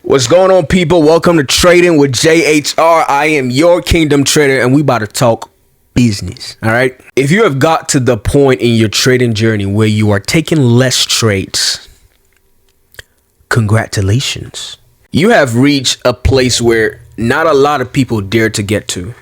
What's going on, people? Welcome to Trading with JHR. I am your Kingdom Trader, and we about to talk business. All right. If you have got to the point in your trading journey where you are taking less trades, congratulations. You have reached a place where not a lot of people dare to get to.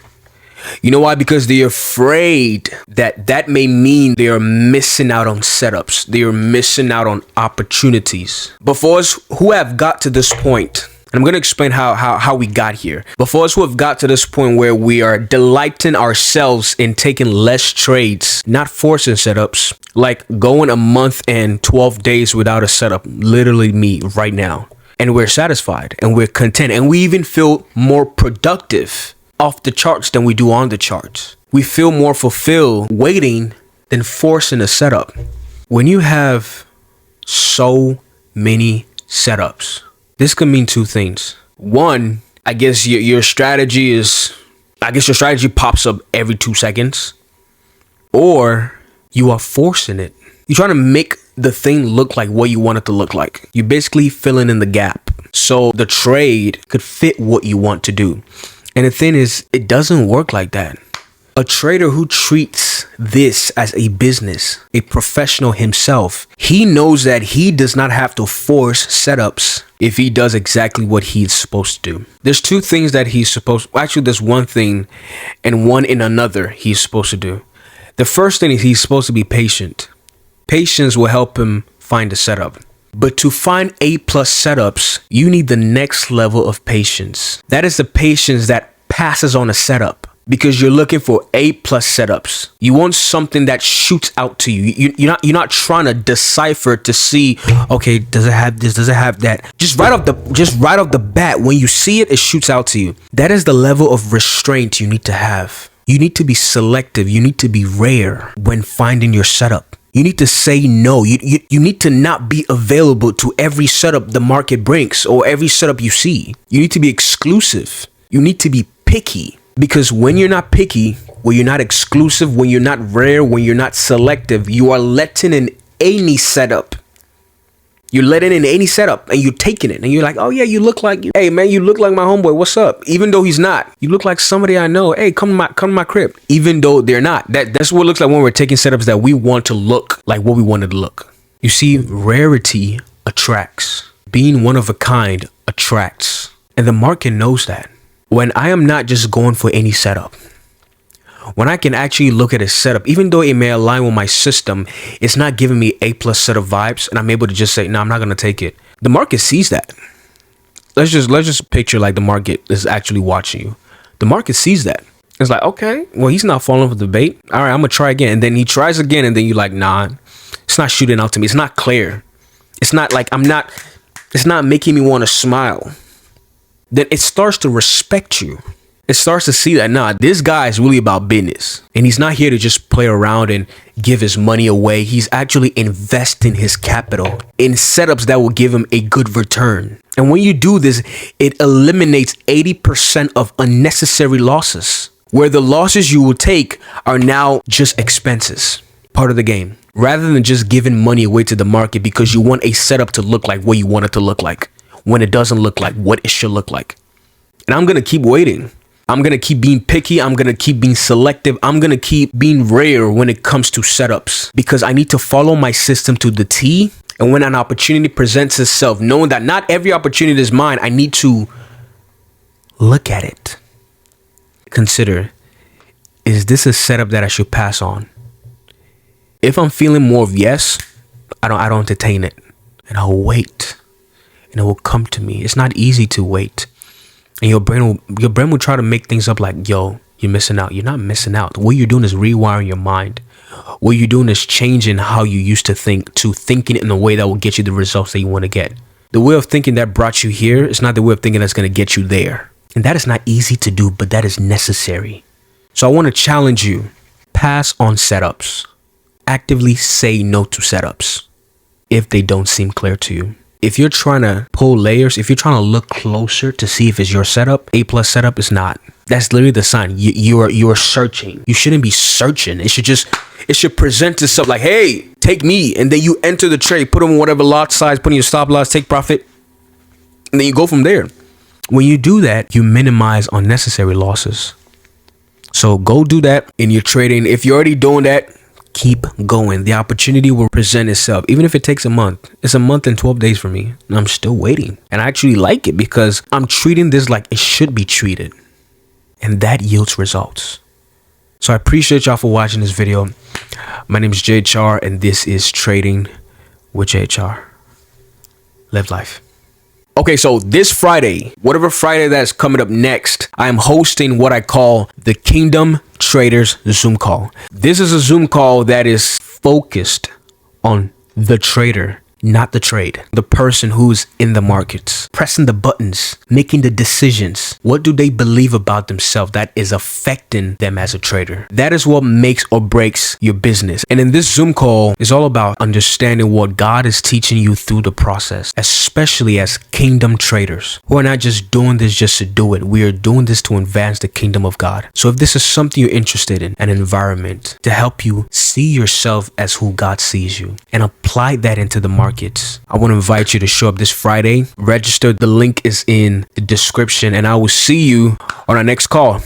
You know why? Because they're afraid that may mean they are missing out on setups. They are missing out on opportunities. But for us who have got to this point, and I'm going to explain how we got here. But for us who have got to this point where we are delighting ourselves in taking less trades, not forcing setups, like going a month and 12 days without a setup, literally me right now. And we're satisfied and we're content and we even feel more productive off the charts than we do on the charts. We feel more fulfilled waiting than forcing a setup. When you have so many setups, this could mean two things. One, I guess your strategy pops up every 2 seconds, or you are forcing it. You're trying to make the thing look like what you want it to look like. You're basically filling in the gap. So the trade could fit what you want to do. And the thing is, it doesn't work like that. A trader who treats this as a business, a professional himself, he knows that he does not have to force setups if he does exactly what he's supposed to do. There's two things that there's one thing and one in another he's supposed to do. The first thing is he's supposed to be patient. Patience will help him find a setup. But to find A+ setups, you need the next level of patience. That is the patience that passes on a setup because you're looking for A+ setups. You want something that shoots out to you. You're not trying to decipher to see, okay, does it have this? Does it have that? Just right off the bat, when you see it, it shoots out to you. That is the level of restraint you need to have. You need to be selective. You need to be rare when finding your setup. You need to say no. You need to not be available to every setup the market brings or every setup you see. You need to be exclusive. You need to be picky. Because when you're not picky, when you're not exclusive, when you're not rare, when you're not selective, you are letting in any setup. You're letting in any setup and you're taking it. And you're like, oh yeah, you look like, hey man, you look like my homeboy. What's up? Even though he's not. You look like somebody I know. Hey, come to my crib. Even though they're not. That's what it looks like when we're taking setups that we want to look like what we wanted to look. You see, rarity attracts. Being one of a kind attracts. And the market knows that. When I am not just going for any setup, when I can actually look at a setup, even though it may align with my system, it's not giving me A+ set of vibes, and I'm able to just say, no, I'm not going to take it. The market sees that. Let's just picture like the market is actually watching you. The market sees that. It's like, okay, well, he's not falling for the bait. All right, I'm going to try again. And then he tries again, and then you're like, nah, it's not shooting out to me. It's not clear. It's not like it's not making me want to smile. Then it starts to respect you. It starts to see that, nah, this guy is really about business. And he's not here to just play around and give his money away. He's actually investing his capital in setups that will give him a good return. And when you do this, it eliminates 80% of unnecessary losses, where the losses you will take are now just expenses, part of the game, rather than just giving money away to the market because you want a setup to look like what you want it to look like when it doesn't look like what it should look like. And I'm going to keep waiting. I'm going to keep being picky. I'm going to keep being selective. I'm going to keep being rare when it comes to setups because I need to follow my system to the T. And when an opportunity presents itself, knowing that not every opportunity is mine, I need to look at it. Consider, is this a setup that I should pass on? If I'm feeling more of yes, I don't entertain it. And I'll wait. And it will come to me. It's not easy to wait. And your brain will try to make things up like, yo, you're missing out. You're not missing out. What you're doing is rewiring your mind. What you're doing is changing how you used to think to thinking in a way that will get you the results that you want to get. The way of thinking that brought you here is not the way of thinking that's going to get you there. And that is not easy to do, but that is necessary. So I want to challenge you. Pass on setups. Actively say no to setups if they don't seem clear to you. If you're trying to pull layers, if you're trying to look closer to see if it's your setup, A+ setup is not. That's literally the sign. You are searching. You shouldn't be searching. It should present itself like, hey, take me. And then you enter the trade, put them in whatever lot size, put in your stop loss, take profit. And then you go from there. When you do that, you minimize unnecessary losses. So go do that in your trading. If you're already doing that, keep going. The opportunity will present itself. Even if it takes a month, it's a month and 12 days for me. And I'm still waiting. And I actually like it because I'm treating this like it should be treated. And that yields results. So I appreciate y'all for watching this video. My name is JHR and this is Trading with JHR. Live life. Okay, so this Friday, whatever Friday that's coming up next, I am hosting what I call the Kingdom Traders Zoom call. This is a Zoom call that is focused on the trader, not the trade. The person who's in the markets, pressing the buttons, making the decisions. What do they believe about themselves that is affecting them as a trader? That is what makes or breaks your business. And in this Zoom call, it's all about understanding what God is teaching you through the process, especially as kingdom traders who are not just doing this just to do it. We are doing this to advance the kingdom of God. So if this is something you're interested in, an environment to help you see yourself as who God sees you and apply that into the market, I want to invite you to show up this Friday. Register. The link is in the description and I will see you on our next call.